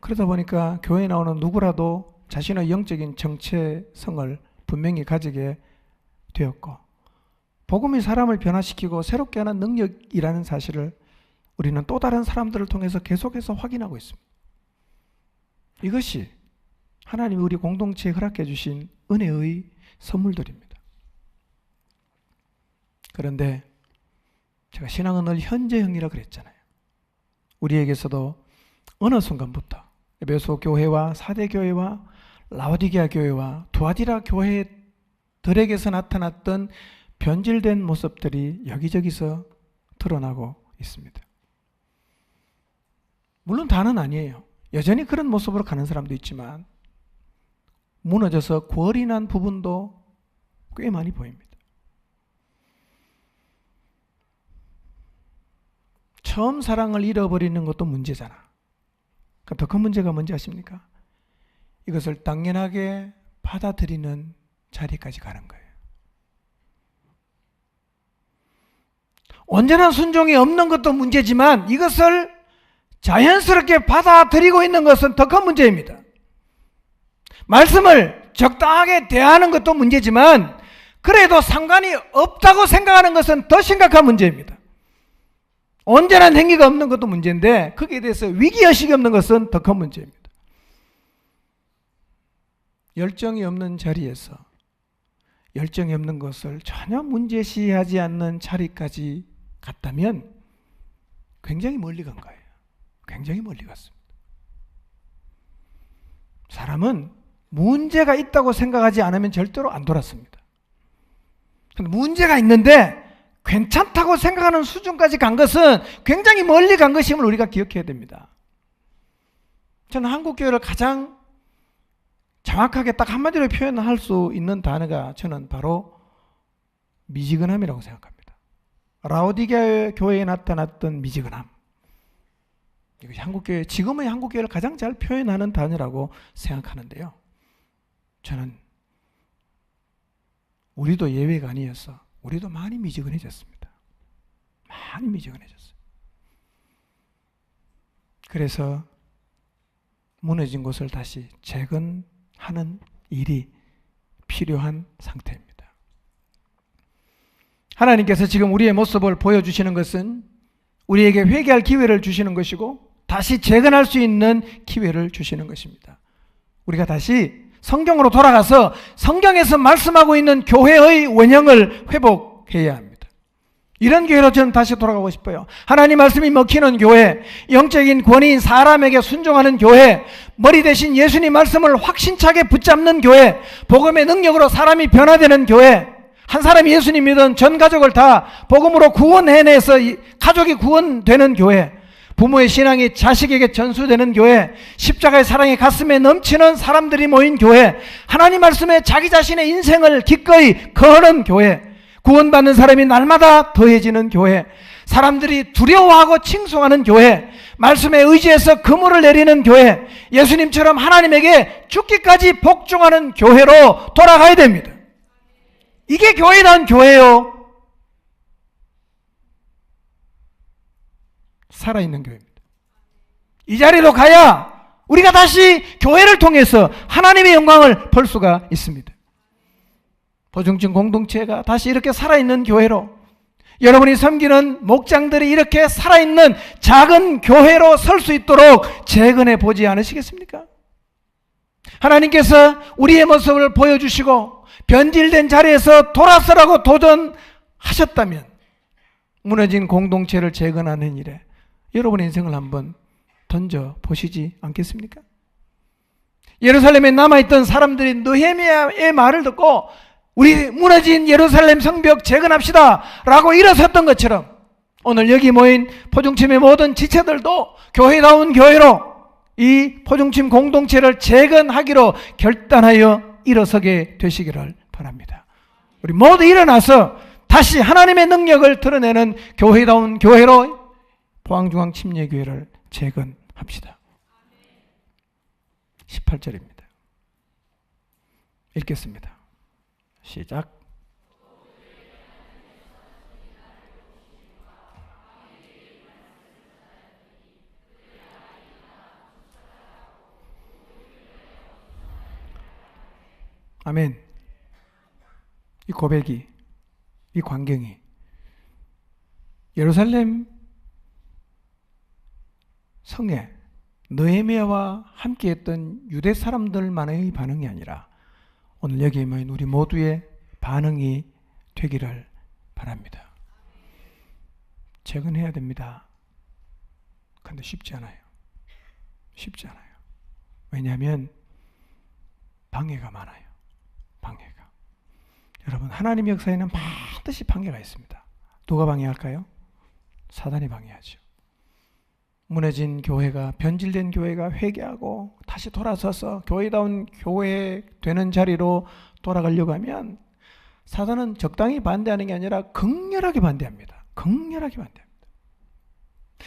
그러다 보니까 교회에 나오는 누구라도 자신의 영적인 정체성을 분명히 가지게 되었고, 복음이 사람을 변화시키고 새롭게 하는 능력이라는 사실을 우리는 또 다른 사람들을 통해서 계속해서 확인하고 있습니다. 이것이 하나님이 우리 공동체에 허락해 주신 은혜의 선물들입니다. 그런데 제가 신앙은 늘 현재형이라 그랬잖아요. 우리에게서도 어느 순간부터 에베소 교회와 사대 교회와 라오디게아 교회와 두아디라 교회들에게서 나타났던 변질된 모습들이 여기저기서 드러나고 있습니다. 물론 다는 아니에요. 여전히 그런 모습으로 가는 사람도 있지만 무너져서 골이 난 부분도 꽤 많이 보입니다. 처음 사랑을 잃어버리는 것도 문제잖아. 더 큰 문제가 뭔지 아십니까? 이것을 당연하게 받아들이는 자리까지 가는 거예요. 온전한 순종이 없는 것도 문제지만 이것을 자연스럽게 받아들이고 있는 것은 더 큰 문제입니다. 말씀을 적당하게 대하는 것도 문제지만 그래도 상관이 없다고 생각하는 것은 더 심각한 문제입니다. 온전한 행위가 없는 것도 문제인데 거기에 대해서 위기의식이 없는 것은 더 큰 문제입니다. 열정이 없는 자리에서 열정이 없는 것을 전혀 문제시하지 않는 자리까지 갔다면 굉장히 멀리 간 거예요. 굉장히 멀리 갔습니다. 사람은 문제가 있다고 생각하지 않으면 절대로 안 돌았습니다. 문제가 있는데 괜찮다고 생각하는 수준까지 간 것은 굉장히 멀리 간 것임을 우리가 기억해야 됩니다. 저는 한국교회를 가장 정확하게 딱 한마디로 표현할 수 있는 단어가 저는 바로 미지근함이라고 생각합니다. 라오디게아 교회에 나타났던 미지근함. 이것이 한국교회, 지금의 한국교회를 가장 잘 표현하는 단어라고 생각하는데요. 저는 우리도 예외가 아니어서 우리도 많이 미지근해졌습니다. 많이 미지근해졌어요. 그래서 무너진 곳을 다시 재건하는 일이 필요한 상태입니다. 하나님께서 지금 우리의 모습을 보여주시는 것은 우리에게 회개할 기회를 주시는 것이고 다시 재건할 수 있는 기회를 주시는 것입니다. 우리가 다시 성경으로 돌아가서 성경에서 말씀하고 있는 교회의 원형을 회복해야 합니다. 이런 교회로 저는 다시 돌아가고 싶어요. 하나님 말씀이 먹히는 교회, 영적인 권위인 사람에게 순종하는 교회, 머리 대신 예수님 말씀을 확신차게 붙잡는 교회, 복음의 능력으로 사람이 변화되는 교회, 한 사람이 예수님 믿은 전 가족을 다 복음으로 구원해내서 가족이 구원되는 교회, 부모의 신앙이 자식에게 전수되는 교회, 십자가의 사랑이 가슴에 넘치는 사람들이 모인 교회, 하나님 말씀에 자기 자신의 인생을 기꺼이 거하는 교회, 구원받는 사람이 날마다 더해지는 교회, 사람들이 두려워하고 칭송하는 교회, 말씀에 의지해서 그물을 내리는 교회, 예수님처럼 하나님에게 죽기까지 복종하는 교회로 돌아가야 됩니다. 이게 교회란 교회요. 살아있는 교회입니다. 이 자리로 가야 우리가 다시 교회를 통해서 하나님의 영광을 볼 수가 있습니다. 보증증 공동체가 다시 이렇게 살아있는 교회로, 여러분이 섬기는 목장들이 이렇게 살아있는 작은 교회로 설 수 있도록 재건해 보지 않으시겠습니까? 하나님께서 우리의 모습을 보여주시고 변질된 자리에서 돌아서라고 도전하셨다면 무너진 공동체를 재건하는 일에 여러분의 인생을 한번 던져보시지 않겠습니까? 예루살렘에 남아있던 사람들이 느헤미야의 말을 듣고 우리 무너진 예루살렘 성벽 재건합시다 라고 일어섰던 것처럼 오늘 여기 모인 포중침의 모든 지체들도 교회다운 교회로 이 포중침 공동체를 재건하기로 결단하여 일어서게 되시기를 바랍니다. 우리 모두 일어나서 다시 하나님의 능력을 드러내는 교회다운 교회로 포항중앙 침례교회를 재건합시다. 18절입니다. 읽겠습니다. 시작. 아멘. 이 고백이, 이 광경이 예루살렘 성에 느헤미야와 함께했던 유대 사람들만의 반응이 아니라 오늘 여기에 모인 우리 모두의 반응이 되기를 바랍니다. 재건해야 됩니다. 그런데 쉽지 않아요. 쉽지 않아요. 왜냐하면 방해가 많아요. 방해가. 여러분, 하나님의 역사에는 반드시 방해가 있습니다. 누가 방해할까요? 사단이 방해하죠. 무너진 교회가, 변질된 교회가 회개하고 다시 돌아서서 교회다운 교회 되는 자리로 돌아가려고 하면 사단은 적당히 반대하는 게 아니라 극렬하게 반대합니다. 극렬하게 반대합니다.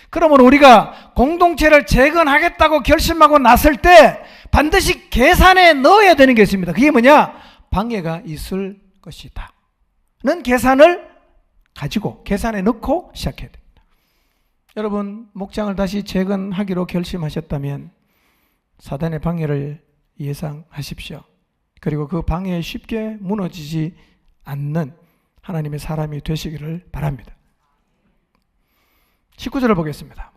그러므로 우리가 공동체를 재건하겠다고 결심하고 났을 때 반드시 계산에 넣어야 되는 게 있습니다. 그게 뭐냐? 방해가 있을 것이다 는 계산을 가지고 계산에 넣고 시작해야 됩니다. 여러분, 목장을 다시 재건하기로 결심하셨다면 사단의 방해를 예상하십시오. 그리고 그 방해에 쉽게 무너지지 않는 하나님의 사람이 되시기를 바랍니다. 19절을 보겠습니다.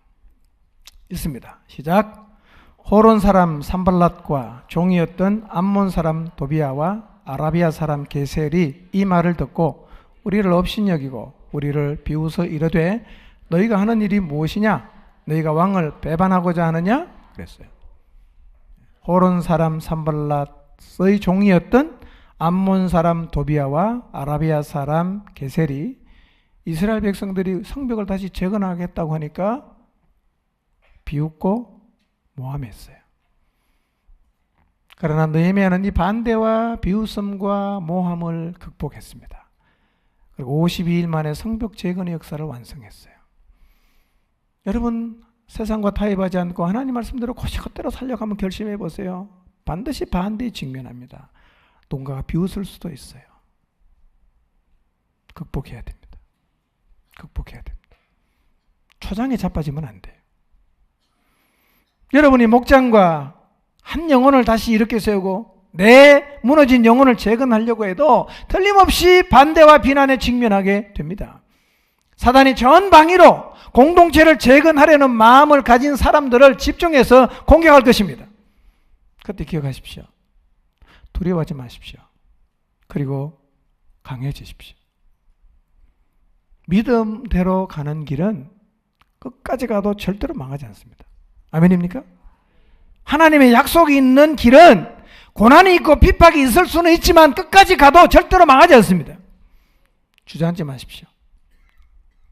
읽습니다. 시작. 호론 사람 산발랏과 종이었던 암몬 사람 도비아와 아라비아 사람 게셀이 이 말을 듣고 우리를 업신여기고 우리를 비웃어 이르되 너희가 하는 일이 무엇이냐? 너희가 왕을 배반하고자 하느냐? 그랬어요. 호론 사람 산발랏의 종이었던 암몬 사람 도비아와 아라비아 사람 게셀이 이스라엘 백성들이 성벽을 다시 재건하겠다고 하니까 비웃고 모함했어요. 그러나 느헤미야는 이 반대와 비웃음과 모함을 극복했습니다. 그리고 52일 만에 성벽 재건의 역사를 완성했어요. 여러분, 세상과 타협하지 않고 하나님 말씀대로 곧이곧대로 살려가면 결심해 보세요. 반드시 반대에 직면합니다. 누군가가 비웃을 수도 있어요. 극복해야 됩니다. 극복해야 됩니다. 초장에 자빠지면 안 돼요. 여러분이 목장과 한 영혼을 다시 일으켜 세우고 내 무너진 영혼을 재건하려고 해도 틀림없이 반대와 비난에 직면하게 됩니다. 사단이 전방위로 공동체를 재건하려는 마음을 가진 사람들을 집중해서 공격할 것입니다. 그때 기억하십시오. 두려워하지 마십시오. 그리고 강해지십시오. 믿음대로 가는 길은 끝까지 가도 절대로 망하지 않습니다. 아멘입니까? 하나님의 약속이 있는 길은 고난이 있고 핍박이 있을 수는 있지만 끝까지 가도 절대로 망하지 않습니다. 주저앉지 마십시오.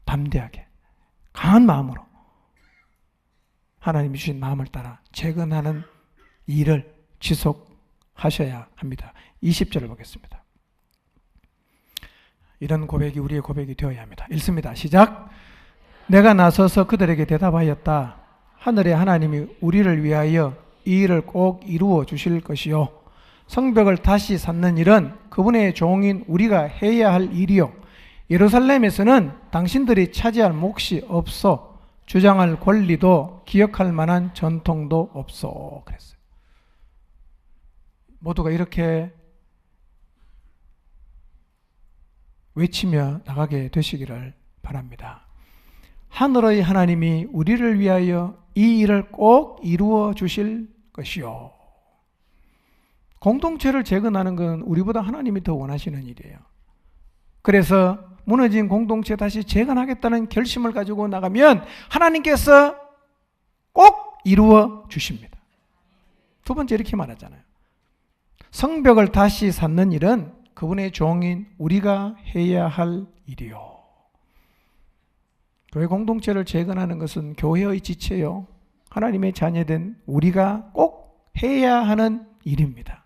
담대하게 강한 마음으로 하나님이 주신 마음을 따라 재건하는 일을 지속하셔야 합니다. 20절을 보겠습니다. 이런 고백이 우리의 고백이 되어야 합니다. 읽습니다. 시작. 내가 나서서 그들에게 대답하였다. 하늘의 하나님이 우리를 위하여 이 일을 꼭 이루어 주실 것이요 성벽을 다시 쌓는 일은 그분의 종인 우리가 해야 할 일이요 예루살렘에서는 당신들이 차지할 몫이 없어 주장할 권리도 기억할 만한 전통도 없어 그랬어요. 모두가 이렇게 외치며 나가게 되시기를 바랍니다. 하늘의 하나님이 우리를 위하여 이 일을 꼭 이루어 주실 것이요. 공동체를 재건하는 건 우리보다 하나님이 더 원하시는 일이에요. 그래서 무너진 공동체 다시 재건하겠다는 결심을 가지고 나가면 하나님께서 꼭 이루어 주십니다. 두 번째 이렇게 말하잖아요. 성벽을 다시 쌓는 일은 그분의 종인 우리가 해야 할 일이요. 교회 공동체를 재건하는 것은 교회의 지체요. 하나님의 자녀된 우리가 꼭 해야 하는 일입니다.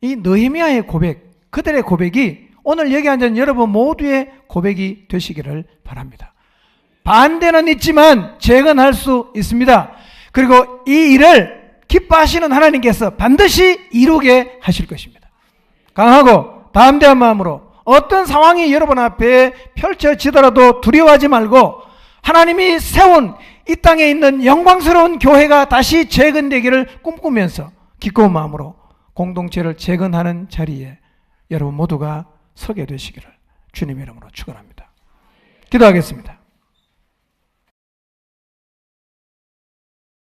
이 느헤미야의 고백, 그들의 고백이 오늘 여기 앉은 여러분 모두의 고백이 되시기를 바랍니다. 반대는 있지만 재건할 수 있습니다. 그리고 이 일을 기뻐하시는 하나님께서 반드시 이루게 하실 것입니다. 강하고 담대한 마음으로 어떤 상황이 여러분 앞에 펼쳐지더라도 두려워하지 말고 하나님이 세운 이 땅에 있는 영광스러운 교회가 다시 재건되기를 꿈꾸면서 기꺼운 마음으로 공동체를 재건하는 자리에 여러분 모두가 서게 되시기를 주님의 이름으로 축원합니다. 기도하겠습니다.